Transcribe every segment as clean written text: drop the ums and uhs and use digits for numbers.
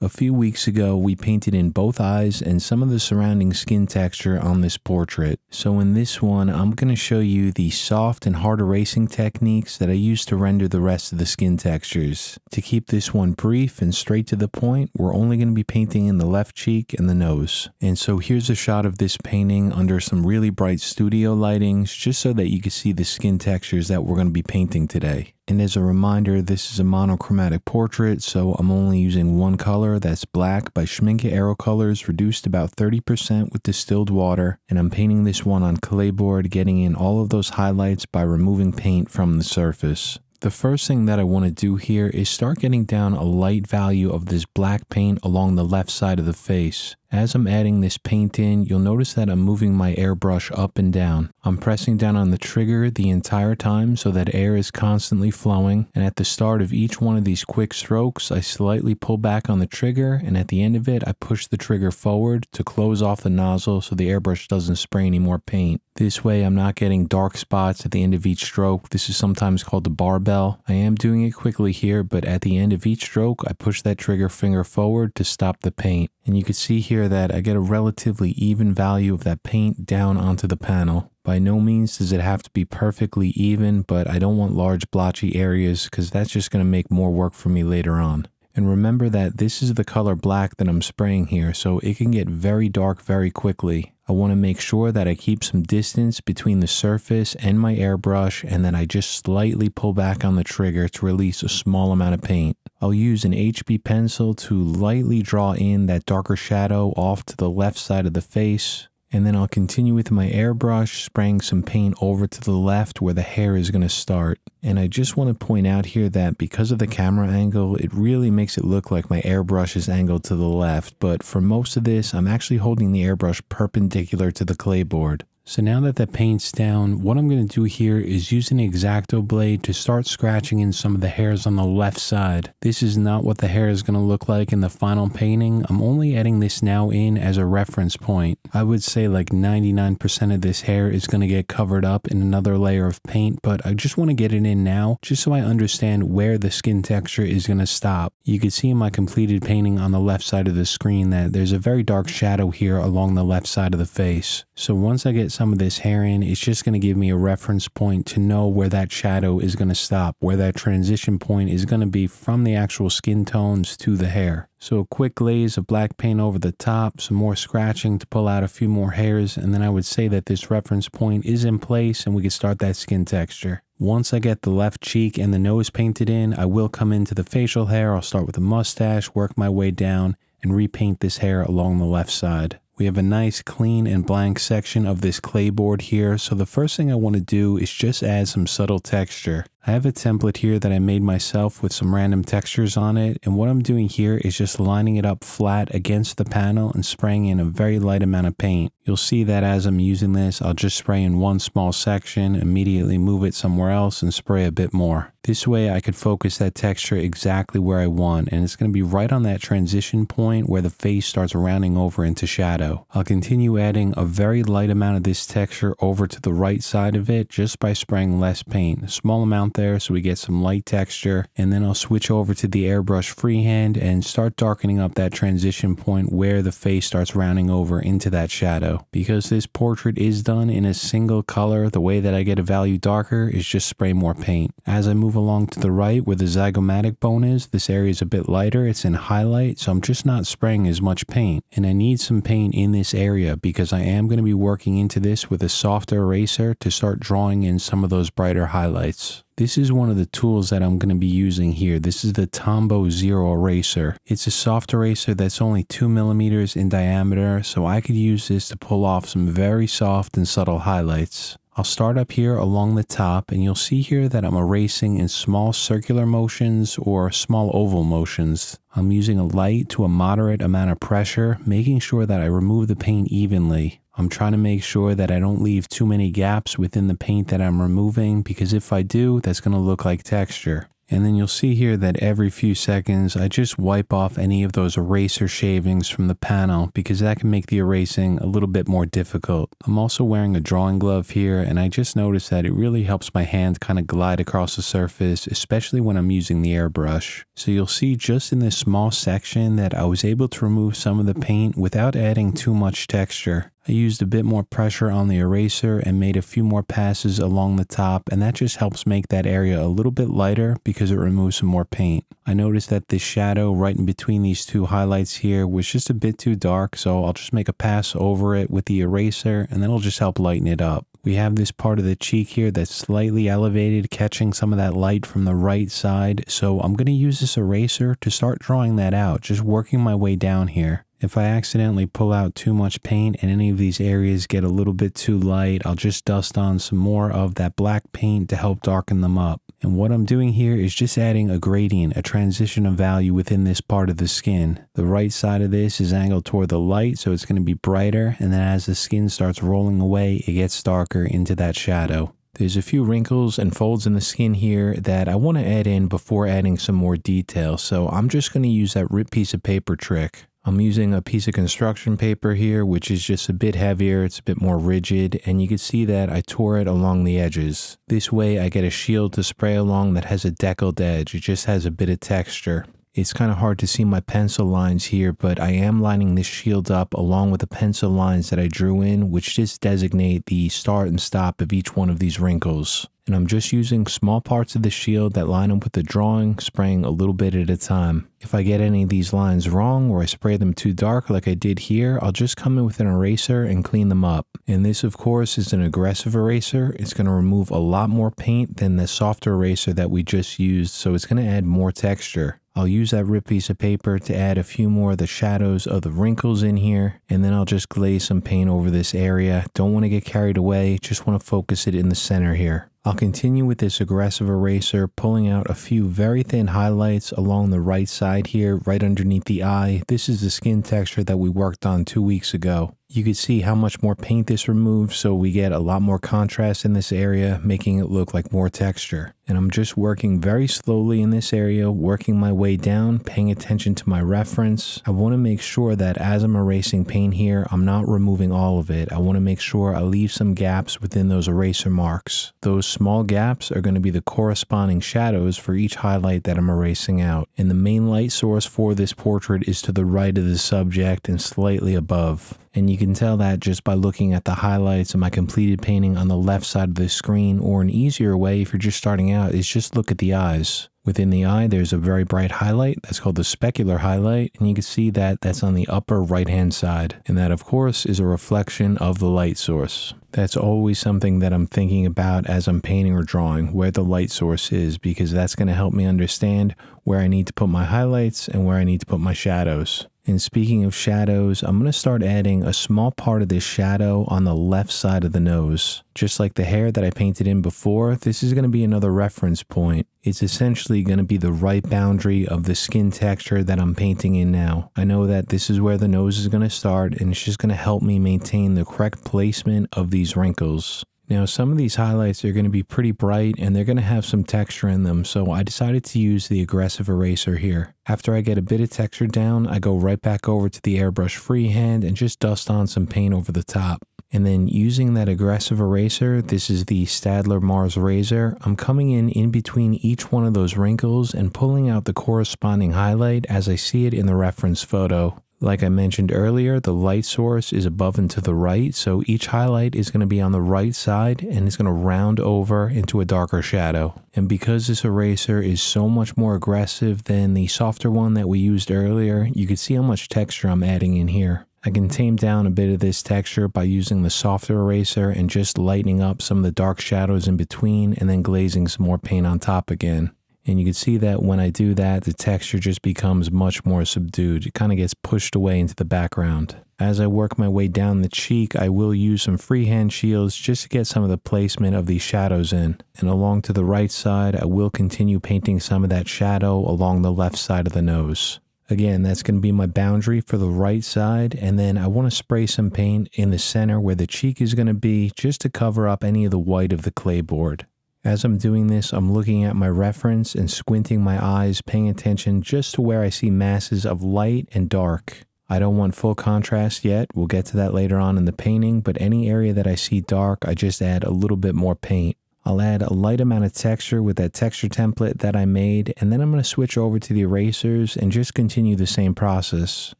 A few weeks ago, we painted in both eyes and some of the surrounding skin texture on this portrait. So in this one, I'm going to show you the soft and hard erasing techniques that I use to render the rest of the skin textures. To keep this one brief and straight to the point, we're only going to be painting in the left cheek and the nose. And so here's a shot of this painting under some really bright studio lightings, just so that you can see the skin textures that we're going to be painting today. And as a reminder, this is a monochromatic portrait, so I'm only using one color, that's black by Schmincke Aero Colors, reduced about 30% with distilled water, and I'm painting this one on clay board, getting in all of those highlights by removing paint from the surface. The first thing that I want to do here is start getting down a light value of this black paint along the left side of the face. As I'm adding this paint in, you'll notice that I'm moving my airbrush up and down. I'm pressing down on the trigger the entire time so that air is constantly flowing, and at the start of each one of these quick strokes, I slightly pull back on the trigger, and at the end of it, I push the trigger forward to close off the nozzle so the airbrush doesn't spray any more paint. This way, I'm not getting dark spots at the end of each stroke. This is sometimes called the barbell. I am doing it quickly here, but at the end of each stroke, I push that trigger finger forward to stop the paint. And you can see here that I get a relatively even value of that paint down onto the panel. By no means does it have to be perfectly even, but I don't want large blotchy areas because that's just going to make more work for me later on. And remember that this is the color black that I'm spraying here, so it can get very dark very quickly. I want to make sure that I keep some distance between the surface and my airbrush, and that I just slightly pull back on the trigger to release a small amount of paint. I'll use an HB pencil to lightly draw in that darker shadow off to the left side of the face. And then I'll continue with my airbrush, spraying some paint over to the left where the hair is going to start. And I just want to point out here that because of the camera angle, it really makes it look like my airbrush is angled to the left. But for most of this, I'm actually holding the airbrush perpendicular to the clay board. So now that the paint's down, what I'm going to do here is use an X-Acto blade to start scratching in some of the hairs on the left side. This is not what the hair is going to look like in the final painting. I'm only adding this now in as a reference point. I would say like 99% of this hair is going to get covered up in another layer of paint, but I just want to get it in now just so I understand where the skin texture is going to stop. You can see in my completed painting on the left side of the screen that there's a very dark shadow here along the left side of the face. So once I get some of this hair in, it's just going to give me a reference point to know where that shadow is going to stop, where that transition point is going to be from the actual skin tones to the hair. So a quick glaze of black paint over the top, some more scratching to pull out a few more hairs, and then I would say that this reference point is in place and we can start that skin texture. Once I get the left cheek and the nose painted in, I will come into the facial hair. I'll start with the mustache, work my way down, and repaint this hair along the left side. We have a nice clean and blank section of this clay board here, so the first thing I want to do is just add some subtle texture. I have a template here that I made myself with some random textures on it, and what I'm doing here is just lining it up flat against the panel and spraying in a very light amount of paint. You'll see that as I'm using this, I'll just spray in one small section, immediately move it somewhere else and spray a bit more. This way I could focus that texture exactly where I want, and it's going to be right on that transition point where the face starts rounding over into shadow. I'll continue adding a very light amount of this texture over to the right side of it just by spraying less paint, a small amount there so we get some light texture, and then I'll switch over to the airbrush freehand and start darkening up that transition point where the face starts rounding over into that shadow. Because this portrait is done in a single color, the way that I get a value darker is just spray more paint. As I move along to the right where the zygomatic bone is, this area is a bit lighter, it's in highlight, so I'm just not spraying as much paint. And I need some paint in this area because I am going to be working into this with a softer eraser to start drawing in some of those brighter highlights. This is one of the tools that I'm going to be using here. This is the Tombow Zero Eraser. It's a soft eraser that's only 2 millimeters in diameter, so I could use this to pull off some very soft and subtle highlights. I'll start up here along the top, and you'll see here that I'm erasing in small circular motions or small oval motions. I'm using a light to a moderate amount of pressure, making sure that I remove the paint evenly. I'm trying to make sure that I don't leave too many gaps within the paint that I'm removing, because if I do, that's going to look like texture. And then you'll see here that every few seconds, I just wipe off any of those eraser shavings from the panel because that can make the erasing a little bit more difficult. I'm also wearing a drawing glove here, and I just noticed that it really helps my hand kind of glide across the surface, especially when I'm using the airbrush. So you'll see just in this small section that I was able to remove some of the paint without adding too much texture. I used a bit more pressure on the eraser and made a few more passes along the top, and that just helps make that area a little bit lighter because it removes some more paint. I noticed that the shadow right in between these two highlights here was just a bit too dark, so I'll just make a pass over it with the eraser and that'll just help lighten it up. We have this part of the cheek here that's slightly elevated, catching some of that light from the right side, so I'm going to use this eraser to start drawing that out, just working my way down here. If I accidentally pull out too much paint and any of these areas get a little bit too light, I'll just dust on some more of that black paint to help darken them up. And what I'm doing here is just adding a gradient, a transition of value within this part of the skin. The right side of this is angled toward the light, so it's going to be brighter, and then as the skin starts rolling away, it gets darker into that shadow. There's a few wrinkles and folds in the skin here that I want to add in before adding some more detail, so I'm just going to use that ripped piece of paper trick. I'm using a piece of construction paper here, which is just a bit heavier, it's a bit more rigid, and you can see that I tore it along the edges. This way I get a shield to spray along that has a deckled edge, it just has a bit of texture. It's kind of hard to see my pencil lines here, but I am lining this shield up along with the pencil lines that I drew in, which just designate the start and stop of each one of these wrinkles. And I'm just using small parts of the shield that line up with the drawing, spraying a little bit at a time. If I get any of these lines wrong or I spray them too dark like I did here, I'll just come in with an eraser and clean them up. And this, of course, is an aggressive eraser. It's going to remove a lot more paint than the softer eraser that we just used, so it's going to add more texture. I'll use that ripped piece of paper to add a few more of the shadows of the wrinkles in here, and then I'll just glaze some paint over this area. Don't want to get carried away, just want to focus it in the center here. I'll continue with this aggressive eraser, pulling out a few very thin highlights along the right side here, right underneath the eye. This is the skin texture that we worked on 2 weeks ago. You can see how much more paint this removes, so we get a lot more contrast in this area, making it look like more texture. And I'm just working very slowly in this area, working my way down, paying attention to my reference. I want to make sure that as I'm erasing paint here, I'm not removing all of it. I want to make sure I leave some gaps within those eraser marks. Those small gaps are going to be the corresponding shadows for each highlight that I'm erasing out. And the main light source for this portrait is to the right of the subject and slightly above. And you can tell that just by looking at the highlights of my completed painting on the left side of the screen, or an easier way if you're just starting out is just look at the eyes. Within the eye, there's a very bright highlight that's called the specular highlight, and you can see that that's on the upper right-hand side. And that, of course, is a reflection of the light source. That's always something that I'm thinking about as I'm painting or drawing, where the light source is, because that's going to help me understand where I need to put my highlights and where I need to put my shadows. And speaking of shadows, I'm going to start adding a small part of this shadow on the left side of the nose. Just like the hair that I painted in before, this is going to be another reference point. It's essentially going to be the right boundary of the skin texture that I'm painting in now. I know that this is where the nose is going to start, and it's just going to help me maintain the correct placement of these wrinkles. Now, some of these highlights are going to be pretty bright and they're going to have some texture in them, so I decided to use the aggressive eraser here. After I get a bit of texture down, I go right back over to the airbrush freehand and just dust on some paint over the top. And then using that aggressive eraser, this is the Staedtler Mars Razor, I'm coming in between each one of those wrinkles and pulling out the corresponding highlight as I see it in the reference photo. Like I mentioned earlier, the light source is above and to the right, so each highlight is going to be on the right side and it's going to round over into a darker shadow. And because this eraser is so much more aggressive than the softer one that we used earlier, you can see how much texture I'm adding in here. I can tame down a bit of this texture by using the softer eraser and just lightening up some of the dark shadows in between and then glazing some more paint on top again. And you can see that when I do that, the texture just becomes much more subdued. It kind of gets pushed away into the background. As I work my way down the cheek, I will use some freehand shields just to get some of the placement of these shadows in. And along to the right side, I will continue painting some of that shadow along the left side of the nose. Again, that's going to be my boundary for the right side, and then I want to spray some paint in the center where the cheek is going to be just to cover up any of the white of the clay board. As I'm doing this, I'm looking at my reference and squinting my eyes, paying attention just to where I see masses of light and dark. I don't want full contrast yet, we'll get to that later on in the painting, but any area that I see dark, I just add a little bit more paint. I'll add a light amount of texture with that texture template that I made, and then I'm going to switch over to the erasers and just continue the same process.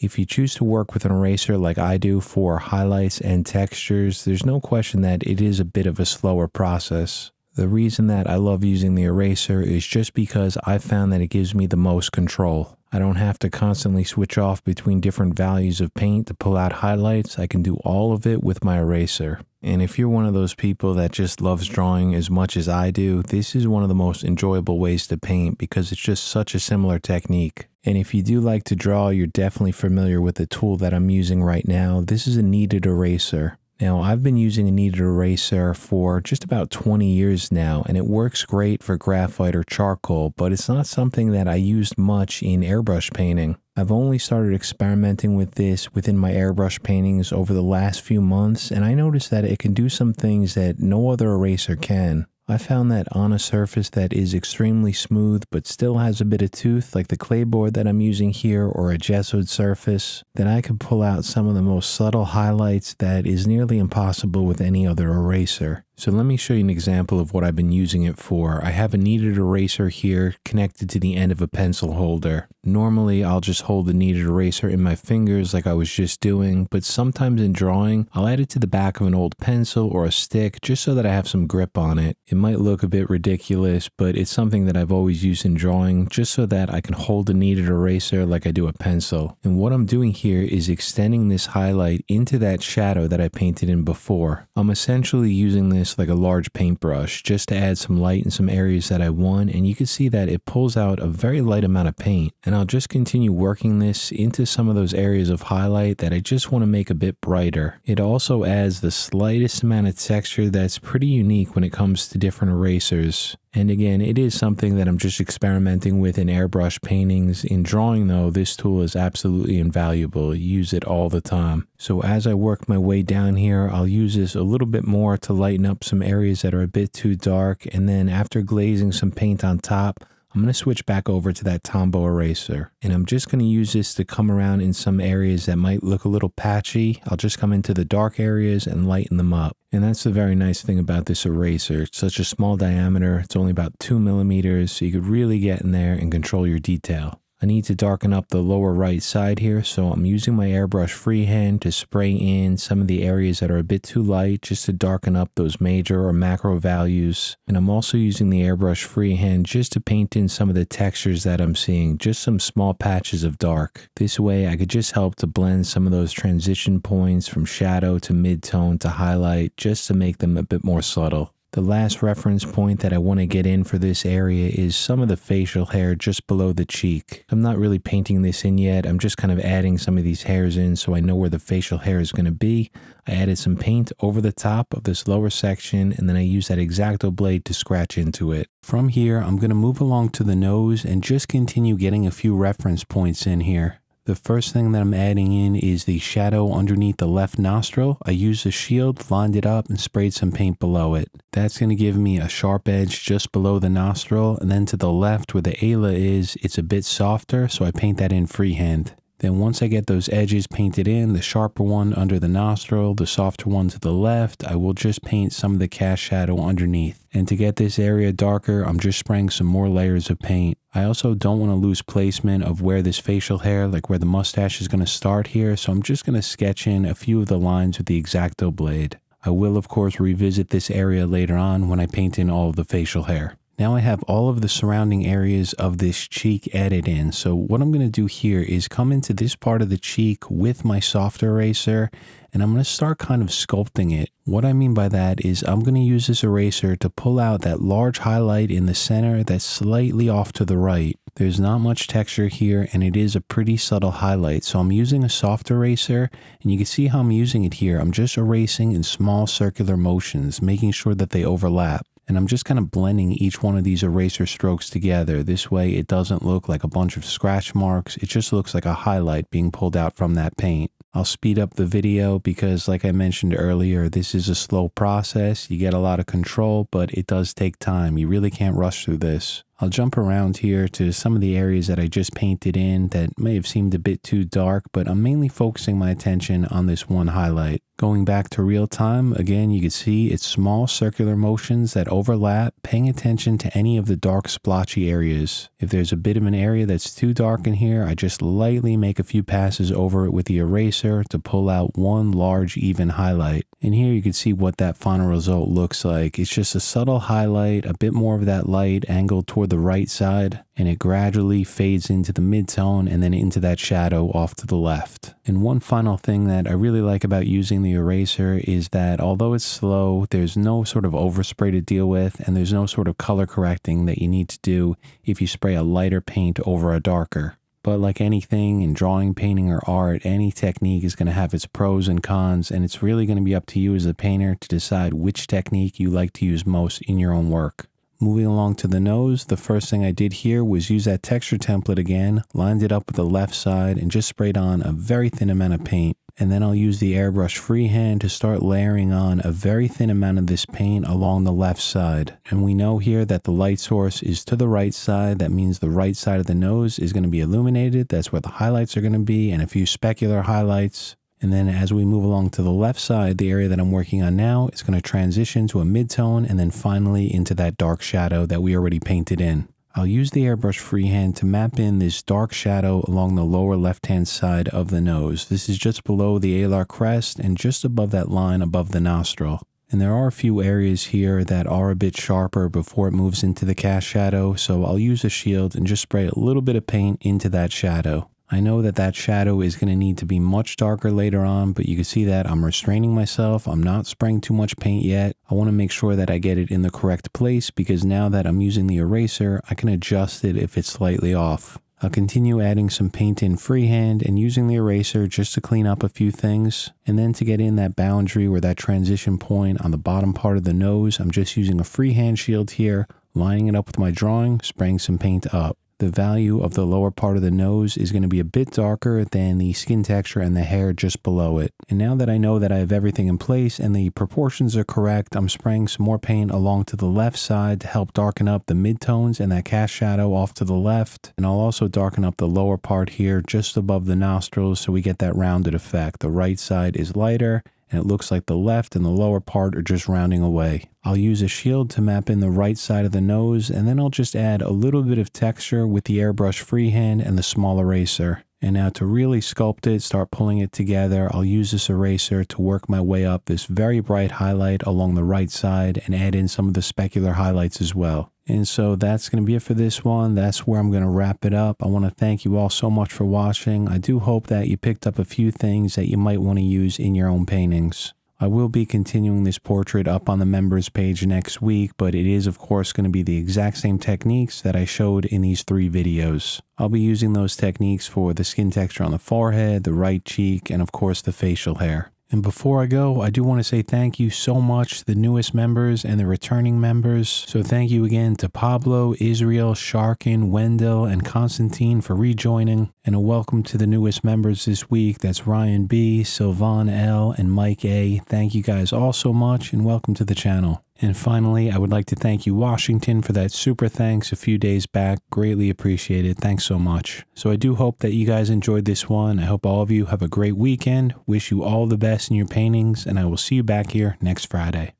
If you choose to work with an eraser like I do for highlights and textures, there's no question that it is a bit of a slower process. The reason that I love using the eraser is just because I found that it gives me the most control. I don't have to constantly switch off between different values of paint to pull out highlights. I can do all of it with my eraser. And if you're one of those people that just loves drawing as much as I do, this is one of the most enjoyable ways to paint because it's just such a similar technique. And if you do like to draw, you're definitely familiar with the tool that I'm using right now. This is a kneaded eraser. Now, I've been using a kneaded eraser for just about 20 years now, and it works great for graphite or charcoal, but it's not something that I used much in airbrush painting. I've only started experimenting with this within my airbrush paintings over the last few months, and I noticed that it can do some things that no other eraser can. I found that on a surface that is extremely smooth but still has a bit of tooth, like the clayboard that I'm using here or a gessoed surface, then I can pull out some of the most subtle highlights that is nearly impossible with any other eraser. So let me show you an example of what I've been using it for. I have a kneaded eraser here connected to the end of a pencil holder. Normally, I'll just hold the kneaded eraser in my fingers like I was just doing, but sometimes in drawing, I'll add it to the back of an old pencil or a stick just so that I have some grip on it. It might look a bit ridiculous, but it's something that I've always used in drawing just so that I can hold a kneaded eraser like I do a pencil. And what I'm doing here is extending this highlight into that shadow that I painted in before. I'm essentially using this like a large paintbrush just to add some light in some areas that I want, and you can see that it pulls out a very light amount of paint. And I'll just continue working this into some of those areas of highlight that I just want to make a bit brighter. It also adds the slightest amount of texture that's pretty unique when it comes to different erasers. And again, it is something that I'm just experimenting with in airbrush paintings. In drawing though, this tool is absolutely invaluable. I use it all the time. So as I work my way down here, I'll use this a little bit more to lighten up some areas that are a bit too dark. And then after glazing some paint on top, I'm going to switch back over to that Tombow eraser. And I'm just going to use this to come around in some areas that might look a little patchy. I'll just come into the dark areas and lighten them up. And that's the very nice thing about this eraser. It's such a small diameter. It's only about 2 millimeters, so you could really get in there and control your detail. I need to darken up the lower right side here, so I'm using my airbrush freehand to spray in some of the areas that are a bit too light just to darken up those major or macro values. And I'm also using the airbrush freehand just to paint in some of the textures that I'm seeing, just some small patches of dark. This way I could just help to blend some of those transition points from shadow to mid-tone to highlight just to make them a bit more subtle. The last reference point that I want to get in for this area is some of the facial hair just below the cheek. I'm not really painting this in yet. I'm just kind of adding some of these hairs in so I know where the facial hair is going to be. I added some paint over the top of this lower section, and then I used that X-Acto blade to scratch into it. From here, I'm going to move along to the nose and just continue getting a few reference points in here. The first thing that I'm adding in is the shadow underneath the left nostril. I used a shield, lined it up, and sprayed some paint below it. That's going to give me a sharp edge just below the nostril, and then to the left where the ala is, it's a bit softer, so I paint that in freehand. Then once I get those edges painted in, the sharper one under the nostril, the softer one to the left, I will just paint some of the cast shadow underneath. And to get this area darker, I'm just spraying some more layers of paint. I also don't want to lose placement of where this facial hair, like where the mustache is going to start here, so I'm just going to sketch in a few of the lines with the X-Acto blade. I will of course revisit this area later on when I paint in all of the facial hair. Now I have all of the surrounding areas of this cheek added in. So what I'm going to do here is come into this part of the cheek with my soft eraser, and I'm going to start kind of sculpting it. What I mean by that is I'm going to use this eraser to pull out that large highlight in the center that's slightly off to the right. There's not much texture here, and it is a pretty subtle highlight. So I'm using a soft eraser, and you can see how I'm using it here. I'm just erasing in small circular motions, making sure that they overlap. And I'm just kind of blending each one of these eraser strokes together. This way it doesn't look like a bunch of scratch marks. It just looks like a highlight being pulled out from that paint. I'll speed up the video because, like I mentioned earlier, this is a slow process. You get a lot of control, but it does take time. You really can't rush through this. I'll jump around here to some of the areas that I just painted in that may have seemed a bit too dark, but I'm mainly focusing my attention on this one highlight. Going back to real time, again, you can see it's small circular motions that overlap, paying attention to any of the dark splotchy areas. If there's a bit of an area that's too dark in here, I just lightly make a few passes over it with the eraser to pull out one large even highlight. And here you can see what that final result looks like. It's just a subtle highlight, a bit more of that light angled toward the right side, and it gradually fades into the mid-tone and then into that shadow off to the left. And one final thing that I really like about using the eraser is that although it's slow, there's no sort of overspray to deal with, and there's no sort of color correcting that you need to do if you spray a lighter paint over a darker. But like anything in drawing, painting, or art, any technique is going to have its pros and cons, and it's really going to be up to you as a painter to decide which technique you like to use most in your own work. Moving along to the nose, the first thing I did here was use that texture template again, lined it up with the left side, and just sprayed on a very thin amount of paint. And then I'll use the Airbrush freehand to start layering on a very thin amount of this paint along the left side. And we know here that the light source is to the right side. That means the right side of the nose is going to be illuminated. That's where the highlights are going to be, and a few specular highlights. And then as we move along to the left side, the area that I'm working on now is going to transition to a mid-tone and then finally into that dark shadow that we already painted in. I'll use the Airbrush freehand to map in this dark shadow along the lower left-hand side of the nose. This is just below the alar crest and just above that line above the nostril. And there are a few areas here that are a bit sharper before it moves into the cast shadow, so I'll use a shield and just spray a little bit of paint into that shadow. I know that that shadow is going to need to be much darker later on, but you can see that I'm restraining myself. I'm not spraying too much paint yet. I want to make sure that I get it in the correct place because now that I'm using the eraser, I can adjust it if it's slightly off. I'll continue adding some paint in freehand and using the eraser just to clean up a few things. And then to get in that boundary or that transition point on the bottom part of the nose, I'm just using a freehand shield here, lining it up with my drawing, spraying some paint up. The value of the lower part of the nose is going to be a bit darker than the skin texture and the hair just below it. And now that I know that I have everything in place and the proportions are correct, I'm spraying some more paint along to the left side to help darken up the midtones and that cast shadow off to the left. And I'll also darken up the lower part here just above the nostrils so we get that rounded effect. The right side is lighter, and it looks like the left and the lower part are just rounding away. I'll use a shield to map in the right side of the nose, and then I'll just add a little bit of texture with the Airbrush freehand and the small eraser. And now to really sculpt it, start pulling it together, I'll use this eraser to work my way up this very bright highlight along the right side and add in some of the specular highlights as well. And so that's going to be it for this one. That's where I'm going to wrap it up. I want to thank you all so much for watching. I do hope that you picked up a few things that you might want to use in your own paintings. I will be continuing this portrait up on the members page next week, but it is of course going to be the exact same techniques that I showed in these 3 videos. I'll be using those techniques for the skin texture on the forehead, the right cheek, and of course the facial hair. And before I go, I do want to say thank you so much to the newest members and the returning members. So thank you again to Pablo, Israel, Sharkin, Wendell, and Constantine for rejoining. And a welcome to the newest members this week. That's Ryan B, Sylvan L, and Mike A. Thank you guys all so much and welcome to the channel. And finally, I would like to thank you, Washington, for that super thanks a few days back. Greatly appreciated. Thanks so much. So I do hope that you guys enjoyed this one. I hope all of you have a great weekend. Wish you all the best in your paintings, and I will see you back here next Friday.